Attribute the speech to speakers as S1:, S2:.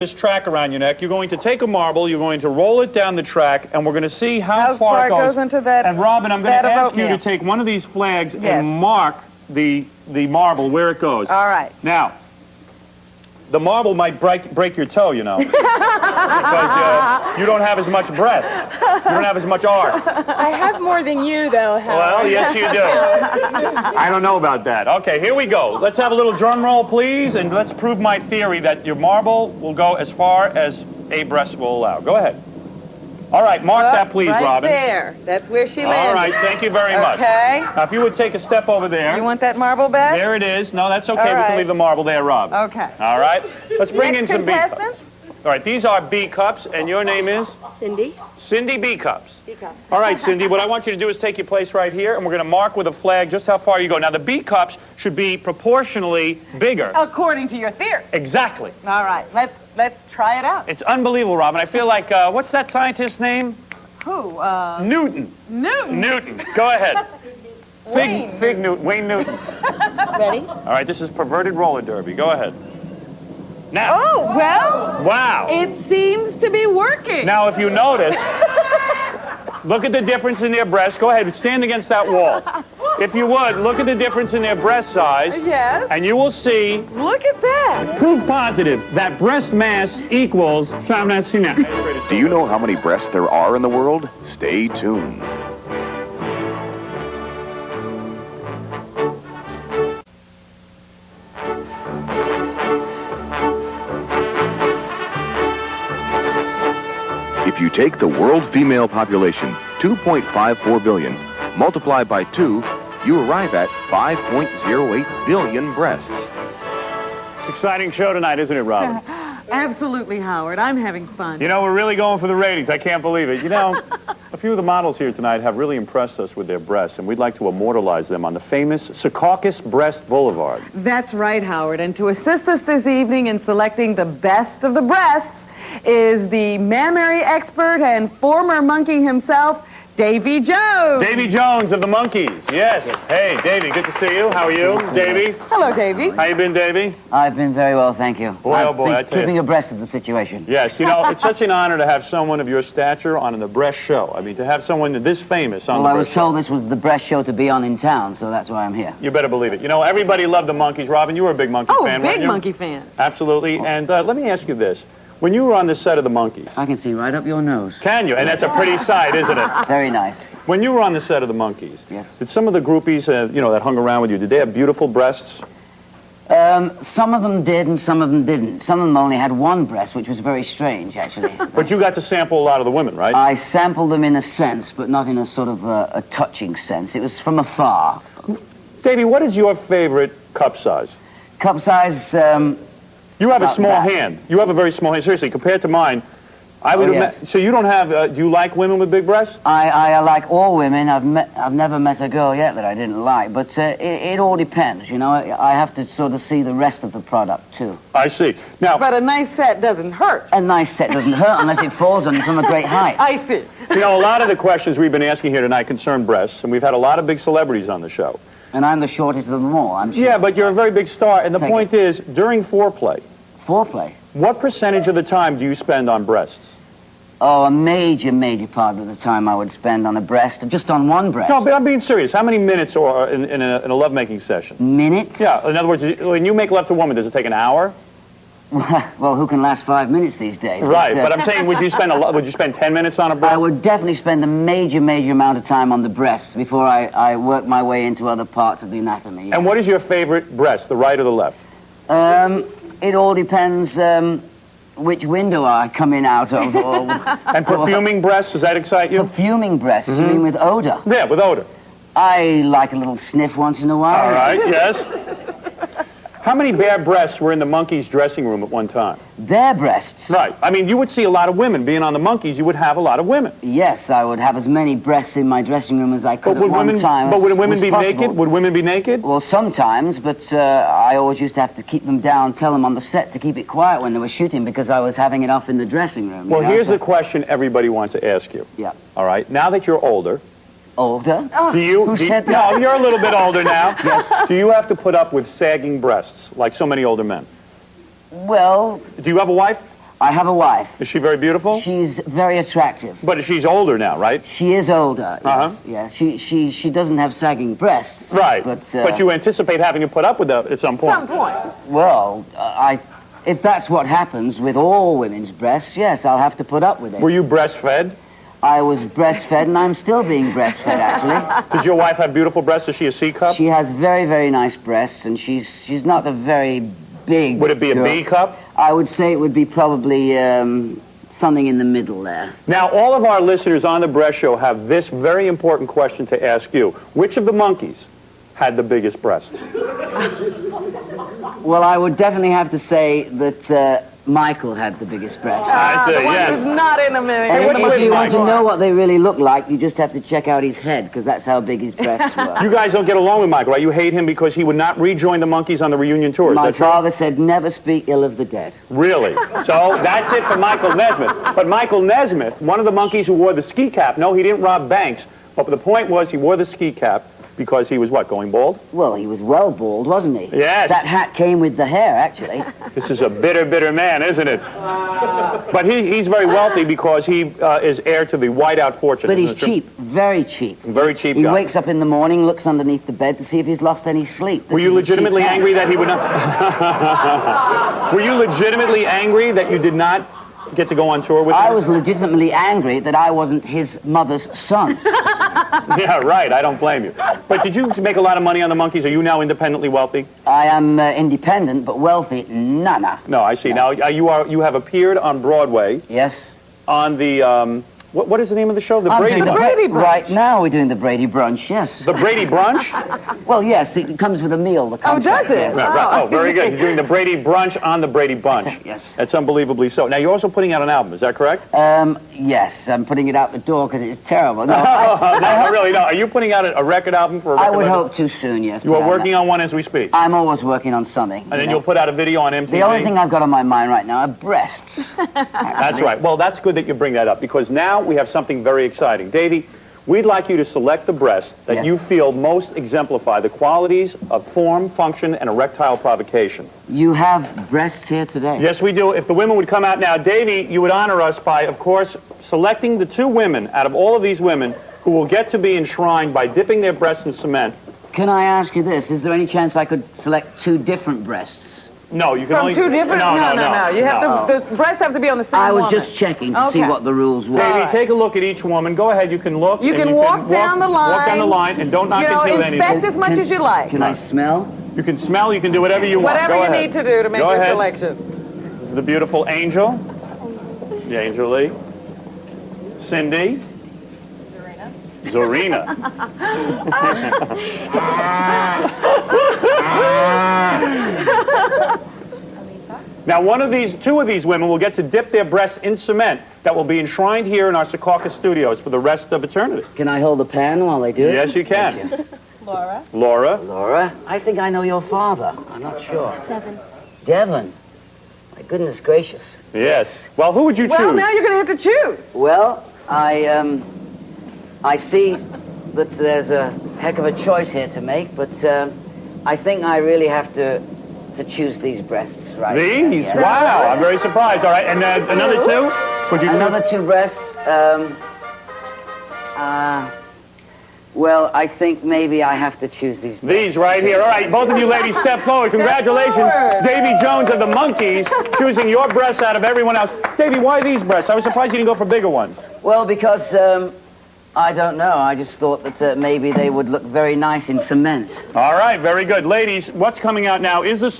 S1: this track around your neck. You're going to take a marble, you're going to roll it down the track, and we're going to see how far it goes
S2: into that.
S1: And Robin, I'm going to ask you to take one of these flags and mark the marble where it goes.
S2: All right.
S1: Now, the marble might break your toe, you know, because you don't have as much breast. You don't have as much arc.
S3: I have more than you, though, Howard.
S1: Well, yes, you do. I don't know about that. Okay, here we go. Let's have a little drum roll, please, and let's prove my theory that your marble will go as far as a breast will allow. Go ahead. All right, mark that, please,
S2: right
S1: Robin.
S2: There. That's where she landed.
S1: All right, thank you very much.
S2: Okay.
S1: Now, if you would take a step over there.
S2: You want that marble back?
S1: There it is. No, that's okay.
S2: All
S1: We
S2: right.
S1: can leave the marble there, Rob.
S2: Okay.
S1: All right. Let's bring
S2: Next
S1: in some B cups.
S2: contestant?
S1: All right, these are B cups, and your name is?
S3: Cindy?
S1: Cindy B cups.
S3: B cups.
S1: All right, Cindy, what I want you to do is take your place right here, and we're going to mark with a flag just how far you go. Now, the B cups should be proportionally bigger.
S2: According to your theory.
S1: Exactly.
S2: All right. Let's try it out.
S1: It's unbelievable, Robin. I feel like, what's that scientist's name?
S2: Who?
S1: Newton.
S2: Newton.
S1: Newton. Go ahead.
S2: Wayne.
S1: Wayne Newton.
S3: Ready?
S1: All right, this is perverted roller derby. Go ahead. Now.
S2: Oh, well,
S1: Wow.
S2: it seems to be working.
S1: Now, if you notice, look at the difference in their breasts. Go ahead, stand against that wall. If you would, look at the difference in their breast size.
S2: Yes.
S1: And you will see,
S2: Look at that.
S1: proof positive, that breast mass equals...
S4: Do you know how many breasts there are in the world? Stay tuned. If you take the world female population, 2.54 billion, multiply by 2, you arrive at 5.08 billion breasts.
S1: It's an exciting show tonight, isn't it, Robin?
S2: Absolutely, Howard. I'm having fun.
S1: You know, we're really going for the ratings. I can't believe it. You know, a few of the models here tonight have really impressed us with their breasts, and we'd like to immortalize them on the famous Secaucus Breast Boulevard.
S2: That's right, Howard. And to assist us this evening in selecting the best of the breasts is the mammary expert and former monkey himself, Davy Jones.
S1: Davy Jones of the Monkees. Yes. Hey, Davy, good to see you. How are you, Davy?
S2: Hello, Davy.
S1: How you been, Davy?
S5: I've been very well, thank you.
S1: Boy, oh boy, I tell you.
S5: Keeping abreast of the situation.
S1: Yes, you know, it's such an honor to have someone of your stature on the breast show. I mean, to have someone this famous on
S5: Well,
S1: the
S5: I
S1: breast
S5: was told this was the breast show to be on in town, so that's why I'm here.
S1: You better believe it. You know, everybody loved the Monkees. Robin, you were a big Monkee
S2: Oh,
S1: fan, weren't
S2: big
S1: you?
S2: monkey fan.
S1: Absolutely. And let me ask you this. When you were on the set of the Monkees,
S5: I can see right up your nose.
S1: can you? And that's a pretty sight, isn't it?
S5: Very nice.
S1: When you were on the set of the Monkees,
S5: Yes.
S1: did some of the groupies, you know, that hung around with you, did they have beautiful breasts?
S5: Some of them did and some of them didn't. Some of them only had one breast, which was very strange, actually.
S1: But you got to sample a lot of the women, right?
S5: I sampled them in a sense, but not in a sort of a touching sense. It was from afar.
S1: Davey, what is your favorite cup size?
S5: Cup size,
S1: You have a
S5: About
S1: small
S5: that.
S1: hand. You have a very small hand. Seriously, compared to mine, I would
S5: yes.
S1: So you don't have, do you like women with big breasts?
S5: I like all women. I've never met a girl yet that I didn't like, but it all depends, you know. I have to sort of see the rest of the product, too.
S1: I see. Now,
S2: But a nice set doesn't hurt.
S5: A nice set doesn't hurt unless it falls on you from a great height.
S2: I see.
S1: you know, a lot of the questions we've been asking here tonight concern breasts, and we've had a lot of big celebrities on the show.
S5: And I'm the shortest of them all, I'm sure.
S1: Yeah, but you're a very big star, and the
S5: Thank
S1: point is, during foreplay,
S5: Foreplay.
S1: what percentage of the time do you spend on breasts?
S5: Oh, a major part of the time I would spend on a breast, just on one breast.
S1: No, but I'm being serious. How many minutes or in a lovemaking session?
S5: Minutes?
S1: Yeah, in other words, when you make love to a woman, does it take an hour?
S5: Well, who can last 5 minutes these days?
S1: Right, but I'm saying, would you spend 10 minutes on a breast?
S5: I would definitely spend a major amount of time on the breasts before I work my way into other parts of the anatomy. Yeah.
S1: And what is your favorite breast, the right or the left?
S5: It all depends which window I come in out of. Or,
S1: And perfuming breasts, does that excite you?
S5: perfuming breasts, you mean with odor?
S1: Yeah, with odor.
S5: I like a little sniff once in a while.
S1: All right, yes. How many bare breasts were in the Monkees dressing room at one time?
S5: Their breasts?
S1: Right. I mean, you would see a lot of women. Being on the Monkees, you would have a lot of women.
S5: Yes, I would have as many breasts in my dressing room as I could
S1: But
S5: at one time.
S1: would
S5: as
S1: women
S5: was
S1: be
S5: possible.
S1: naked? Would women be naked?
S5: Well, sometimes, but I always used to have to keep them down, tell them on the set to keep it quiet when they were shooting because I was having it off in the dressing room.
S1: Well,
S5: you know,
S1: here's
S5: so-
S1: the question everybody wants to ask you.
S5: Yeah.
S1: All right. Now that you're older,
S5: Older?
S1: do you...
S5: Who
S1: do you-
S5: said that?
S1: No, you're a little bit older now. Yes. Do you have to put up with sagging breasts like so many older men?
S5: Well,
S1: Do you have a wife?
S5: I have a wife.
S1: Is she very beautiful?
S5: She's very attractive.
S1: But she's older now, right?
S5: She is older.
S1: Uh-huh.
S5: Yes. She doesn't have sagging breasts.
S1: Right.
S5: But
S1: you anticipate having to put up with that at some point.
S2: Some point.
S5: well, if that's what happens with all women's breasts, yes, I'll have to put up with it.
S1: Were you breastfed?
S5: I was breastfed, and I'm still being breastfed, actually.
S1: Did your wife have beautiful breasts? Is she a C cup?
S5: She has very, very nice breasts, and she's not a very big.
S1: Would it be a
S5: girl.
S1: B cup?
S5: I would say it would be probably something in the middle there.
S1: Now, all of our listeners on the Breast Show have this very important question to ask you. Which of the monkeys had the biggest breasts?
S5: Well, I would definitely have to say that Michael had the biggest breasts.
S1: I say
S2: The one
S1: yes.
S2: who's not in a minute.
S5: And
S1: which
S5: if
S1: way,
S5: you want to
S1: Michael?
S5: know what they really look like, you just have to check out his head, because that's how big his breasts were.
S1: You guys don't get along with Michael, right? You hate him because he would not rejoin the monkeys on the reunion tour. Is
S5: My
S1: that true?
S5: father said, never speak ill of the dead.
S1: Really? So that's it for Michael Nesmith. But Michael Nesmith, one of the monkeys who wore the ski cap, no, he didn't rob banks. But the point was he wore the ski cap because he was what, going bald?
S5: Well, he was well bald, wasn't he?
S1: Yes.
S5: That hat came with the hair, actually.
S1: This is a bitter, bitter man, isn't it? But he's very wealthy because he is heir to the Whiteout fortune.
S5: But he's
S1: isn't it true?
S5: cheap, very cheap.
S1: Very cheap
S5: He
S1: guy.
S5: wakes up in the morning, looks underneath the bed to see if he's lost any sleep. This
S1: Were you
S5: is a cheap
S1: legitimately
S5: man.
S1: angry that he would not? Were you legitimately angry that you did not get to go on tour with him?
S5: I was legitimately angry that I wasn't his mother's son.
S1: Yeah, right. I don't blame you. But did you make a lot of money on the monkeys? Are you now independently wealthy?
S5: I am independent, but wealthy. Nana.
S1: No, I see. Now you have appeared on Broadway
S5: Yes?
S1: on the what is the name of the show? The
S5: I'm
S1: Brady
S5: doing the
S1: Bunch.
S2: Brady Brunch.
S5: Right now we're doing the Brady Brunch, yes.
S1: The Brady Brunch?
S5: Well, yes, it comes with a meal. The
S2: Oh, does
S5: contract,
S2: it?
S5: yes.
S1: Right, right. Oh, very good. You're doing the Brady Brunch on the Brady Bunch.
S5: Yes.
S1: That's unbelievably so. Now you're also putting out an album. Is that correct?
S5: Yes, I'm putting it out the door because it's terrible. No,
S1: No, really, no. Are you putting out a record album for a record
S5: I would
S1: label?
S5: hope to soon, yes.
S1: You are working on one as we speak.
S5: I'm always working on something.
S1: And then you'll put out a video on MTV.
S5: The only thing I've got on my mind right now are breasts.
S1: That's right. Well, that's good that you bring that up because now we have something very exciting. Davey, we'd like you to select the breasts that
S5: Yes.
S1: you feel most exemplify the qualities of form, function, and erectile provocation.
S5: You have breasts here today?
S1: Yes, we do. If the women would come out now, Davey, you would honor us by, of course, selecting the two women out of all of these women who will get to be enshrined by dipping their breasts in cement.
S5: Can I ask you this? Is there any chance I could select two different breasts?
S1: No, you can
S2: From
S1: only...
S2: two different?
S1: No.
S2: You have to, the breasts have to be on the same
S5: I was
S2: woman.
S5: just checking to see
S2: Okay.
S5: what the rules were.
S1: Davey,
S2: right.
S1: take a look at each woman. Go ahead, you can look.
S2: You
S1: and
S2: can walk down the line.
S1: Walk down the line and don't knock
S2: You know,
S1: into
S2: inspect
S1: anything.
S2: as much as you like.
S5: Can I smell?
S1: You can smell, you can do whatever you want.
S2: Whatever
S1: Go
S2: you
S1: ahead.
S2: need to do to make
S1: Go
S2: your
S1: ahead.
S2: selection.
S1: This is the beautiful Angel. The Angel Lee. Cindy. Zorina. Now, two of these women will get to dip their breasts in cement that will be enshrined here in our Secaucus studios for the rest of eternity.
S5: Can I hold the pan while they do it?
S1: Yes, you can.
S5: Thank you.
S1: Laura.
S5: Laura, I think I know your father. I'm not sure. Devon. My goodness gracious.
S1: Yes. Well, who would you
S2: Well,
S1: choose?
S2: now you're going to have to choose.
S5: Well, I see that there's a heck of a choice here to make, but I think I really have to choose these breasts, right?
S1: These?
S5: Yeah.
S1: Wow, I'm very surprised. All right, and another two? Would you choose?
S5: Another two breasts. Well, I think maybe I have to choose these breasts.
S1: These right here. All right, both of you ladies step forward. Congratulations.
S2: forward.
S1: Davy Jones of the Monkees choosing your breasts out of everyone else. Davy, why these breasts? I was surprised you didn't go for bigger ones.
S5: Well, because I don't know. I just thought that maybe they would look very nice in cement.
S1: All right, very good. Ladies, what's coming out now is the